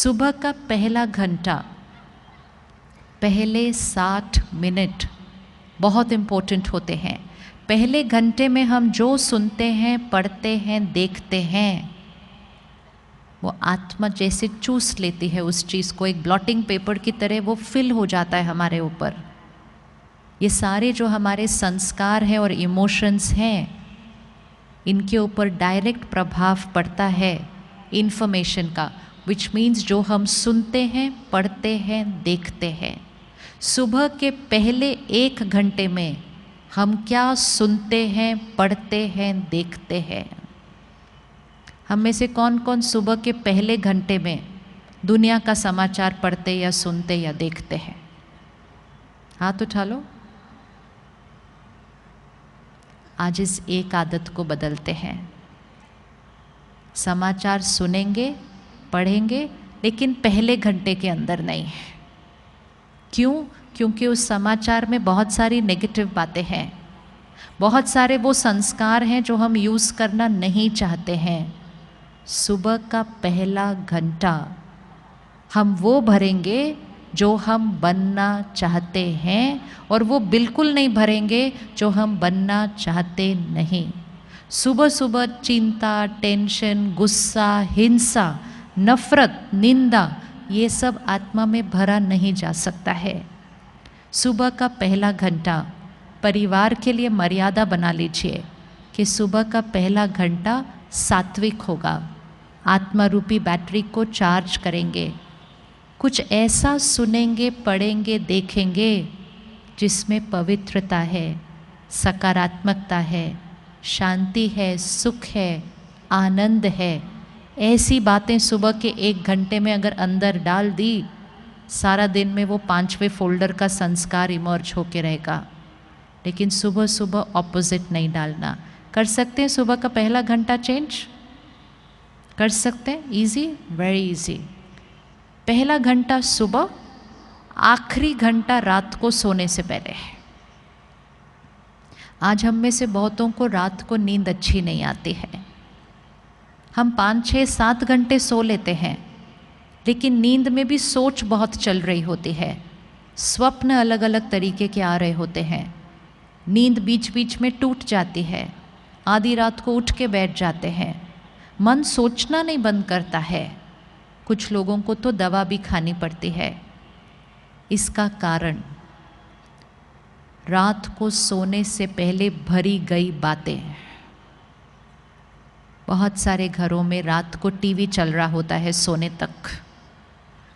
सुबह का पहला घंटा, पहले 60 मिनट बहुत इम्पोर्टेंट होते हैं। पहले घंटे में हम जो सुनते हैं, पढ़ते हैं, देखते हैं, वो आत्मा जैसे चूस लेती है उस चीज़ को, एक ब्लॉटिंग पेपर की तरह वो फिल हो जाता है हमारे ऊपर। ये सारे जो हमारे संस्कार हैं और इमोशंस हैं, इनके ऊपर डायरेक्ट प्रभाव पड़ता है इन्फॉर्मेशन का, विच मीन्स जो हम सुनते हैं, पढ़ते हैं, देखते हैं। सुबह के पहले 1 घंटे में हम क्या सुनते हैं, पढ़ते हैं, देखते हैं? हम में से कौन कौन सुबह के पहले घंटे में दुनिया का समाचार पढ़ते या सुनते या देखते हैं? हाथ उठा लो। आज इस एक आदत को बदलते हैं। समाचार सुनेंगे, पढ़ेंगे, लेकिन पहले घंटे के अंदर नहीं। क्यों? क्योंकि उस समाचार में बहुत सारी नेगेटिव बातें हैं, बहुत सारे वो संस्कार हैं जो हम यूज़ करना नहीं चाहते हैं। सुबह का पहला घंटा हम वो भरेंगे जो हम बनना चाहते हैं, और वो बिल्कुल नहीं भरेंगे जो हम बनना चाहते नहीं। सुबह सुबह चिंता, टेंशन, गुस्सा, हिंसा, नफरत, निंदा, ये सब आत्मा में भरा नहीं जा सकता है। सुबह का पहला घंटा परिवार के लिए मर्यादा बना लीजिए कि सुबह का पहला घंटा सात्विक होगा। आत्मा रूपी बैटरी को चार्ज करेंगे, कुछ ऐसा सुनेंगे, पढ़ेंगे, देखेंगे जिसमें पवित्रता है, सकारात्मकता है, शांति है, सुख है, आनंद है। ऐसी बातें सुबह के 1 घंटे में अगर अंदर डाल दी, सारा दिन में वो 5वें फोल्डर का संस्कार इमर्ज होके रहेगा। लेकिन सुबह सुबह ऑपोजिट नहीं डालना। कर सकते हैं सुबह का पहला घंटा चेंज? कर सकते हैं? Easy, very easy. पहला घंटा सुबह, आखिरी घंटा रात को सोने से पहले है। आज हम में से बहुतों को रात को नींद अच्छी नहीं आती है। हम 5, 6, 7 घंटे सो लेते हैं, लेकिन नींद में भी सोच बहुत चल रही होती है, स्वप्न अलग अलग तरीके के आ रहे होते हैं, नींद बीच बीच में टूट जाती है, आधी रात को उठ के बैठ जाते हैं, मन सोचना नहीं बंद करता है। कुछ लोगों को तो दवा भी खानी पड़ती है। इसका कारण रात को सोने से पहले भरी गई बातें। बहुत सारे घरों में रात को टीवी चल रहा होता है सोने तक,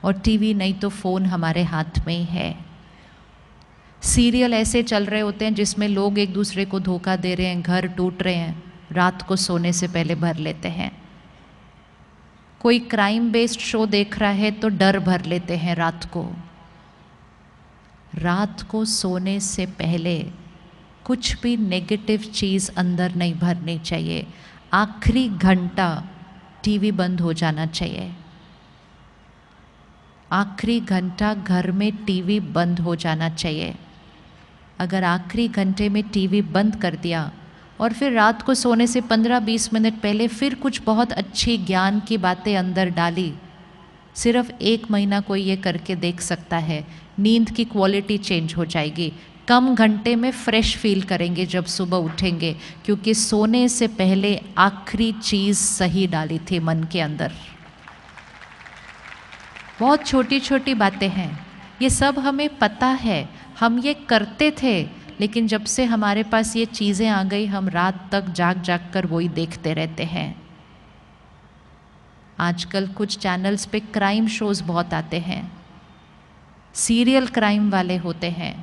और टीवी नहीं तो फ़ोन हमारे हाथ में ही है। सीरियल ऐसे चल रहे होते हैं जिसमें लोग एक दूसरे को धोखा दे रहे हैं, घर टूट रहे हैं, रात को सोने से पहले भर लेते हैं। कोई क्राइम बेस्ड शो देख रहा है तो डर भर लेते हैं रात को। रात को सोने से पहले कुछ भी नेगेटिव चीज़ अंदर नहीं भरनी चाहिए। आखिरी घंटा टीवी बंद हो जाना चाहिए। आखिरी घंटा घर में टीवी बंद हो जाना चाहिए। अगर आखिरी घंटे में टीवी बंद कर दिया और फिर रात को सोने से 15-20 मिनट पहले फिर कुछ बहुत अच्छी ज्ञान की बातें अंदर डाली, सिर्फ 1 महीना कोई ये करके देख सकता है, नींद की क्वालिटी चेंज हो जाएगी। कम घंटे में फ्रेश फील करेंगे जब सुबह उठेंगे, क्योंकि सोने से पहले आखिरी चीज़ सही डाली थी मन के अंदर। बहुत छोटी छोटी बातें हैं, ये सब हमें पता है, हम ये करते थे, लेकिन जब से हमारे पास ये चीज़ें आ गई, हम रात तक जाग जाग कर वही देखते रहते हैं। आजकल कुछ चैनल्स पे क्राइम शोज़ बहुत आते हैं, सीरियल क्राइम वाले होते हैं।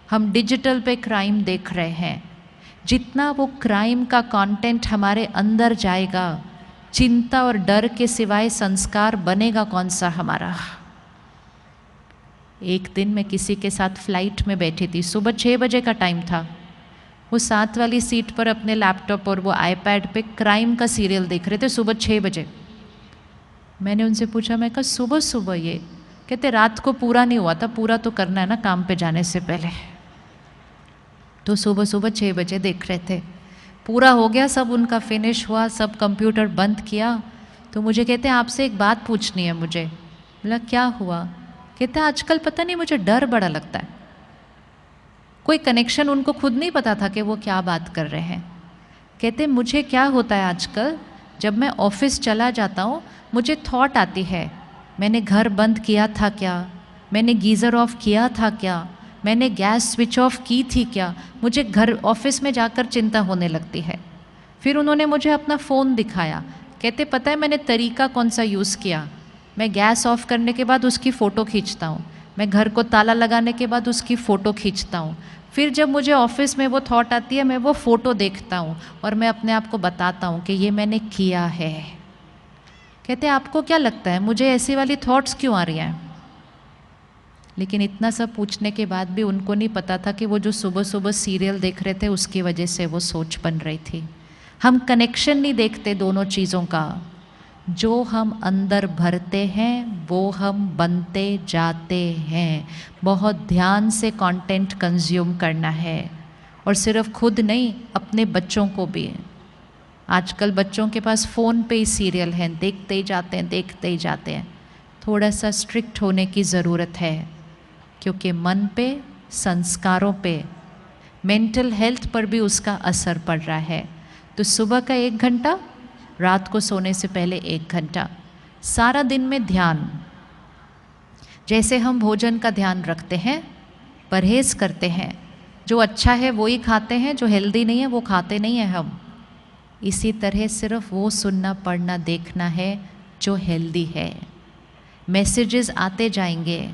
हम डिजिटल पे क्राइम देख रहे हैं। जितना वो क्राइम का कंटेंट हमारे अंदर जाएगा, चिंता और डर के सिवाय संस्कार बनेगा कौन सा हमारा? एक दिन मैं किसी के साथ फ्लाइट में बैठी थी, सुबह 6 बजे का टाइम था। वो साथ वाली सीट पर अपने लैपटॉप और वो आईपैड पे क्राइम का सीरियल देख रहे थे सुबह 6 बजे। मैंने उनसे पूछा, मैं कहा सुबह सुबह ये? कहते रात को पूरा नहीं हुआ था, पूरा तो करना है ना काम पे जाने से पहले। तो सुबह सुबह 6 बजे देख रहे थे, पूरा हो गया, सब उनका फिनिश हुआ, सब कंप्यूटर बंद किया। तो मुझे कहते हैं आपसे एक बात पूछनी है मुझे। बोला क्या हुआ? कहते आजकल पता नहीं मुझे डर बड़ा लगता है। कोई कनेक्शन उनको खुद नहीं पता था कि वो क्या बात कर रहे हैं। कहते मुझे क्या होता है आजकल, जब मैं ऑफिस चला जाता हूँ मुझे थॉट आती है, मैंने घर बंद किया था क्या, मैंने गीज़र ऑफ किया था क्या, मैंने गैस स्विच ऑफ की थी क्या, मुझे घर ऑफिस में जाकर चिंता होने लगती है। फिर उन्होंने मुझे अपना फ़ोन दिखाया। कहते पता है मैंने तरीका कौन सा यूज़ किया, मैं गैस ऑफ करने के बाद उसकी फ़ोटो खींचता हूँ, मैं घर को ताला लगाने के बाद उसकी फ़ोटो खींचता हूँ, फिर जब मुझे ऑफिस में वो थॉट आती है मैं वो फ़ोटो देखता हूँ और मैं अपने आप को बताता हूँ कि ये मैंने किया है। कहते आपको क्या लगता है मुझे ऐसी वाली थॉट्स क्यों आ रही हैं? लेकिन इतना सब पूछने के बाद भी उनको नहीं पता था कि वो जो सुबह सुबह सीरियल देख रहे थे उसकी वजह से वो सोच बन रही थी। हम कनेक्शन नहीं देखते दोनों चीज़ों का। जो हम अंदर भरते हैं वो हम बनते जाते हैं। बहुत ध्यान से कंटेंट कंज्यूम करना है, और सिर्फ खुद नहीं अपने बच्चों को भी। आजकल बच्चों के पास फ़ोन पे ही सीरियल हैं, देखते ही जाते हैं देखते ही जाते हैं। थोड़ा सा स्ट्रिक्ट होने की ज़रूरत है, क्योंकि मन पे, संस्कारों पे, मेंटल हेल्थ पर भी उसका असर पड़ रहा है। तो सुबह का 1 घंटा, रात को सोने से पहले 1 घंटा, सारा दिन में ध्यान। जैसे हम भोजन का ध्यान रखते हैं, परहेज़ करते हैं, जो अच्छा है वो ही खाते हैं, जो हेल्दी नहीं है वो खाते नहीं हैं हम। इसी तरह सिर्फ वो सुनना पढ़ना देखना है जो हेल्दी है। मैसेजेस आते जाएंगे,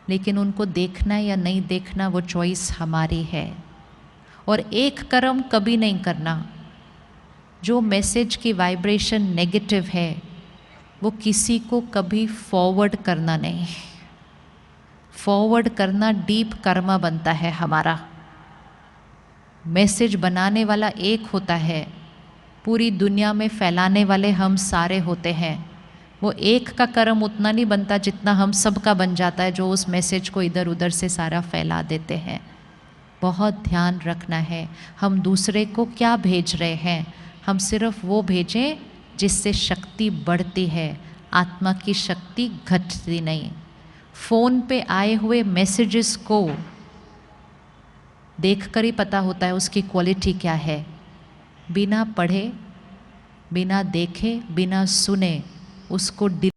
लेकिन उनको देखना या नहीं देखना वो चॉइस हमारी है। और एक कर्म कभी नहीं करना। जो मैसेज की वाइब्रेशन नेगेटिव है वो किसी को कभी फॉरवर्ड करना नहीं। फॉरवर्ड करना डीप कर्मा बनता है हमारा। मैसेज बनाने वाला एक होता है, पूरी दुनिया में फैलाने वाले हम सारे होते हैं। वो एक का कर्म उतना नहीं बनता जितना हम सब का बन जाता है, जो उस मैसेज को इधर उधर से सारा फैला देते हैं। बहुत ध्यान रखना है हम दूसरे को क्या भेज रहे हैं। हम सिर्फ वो भेजें जिससे शक्ति बढ़ती है, आत्मा की शक्ति घटती नहीं। फ़ोन पे आए हुए मैसेजेस को देखकर ही पता होता है उसकी क्वालिटी क्या है। बिना पढ़े, बिना देखे, बिना सुने उसको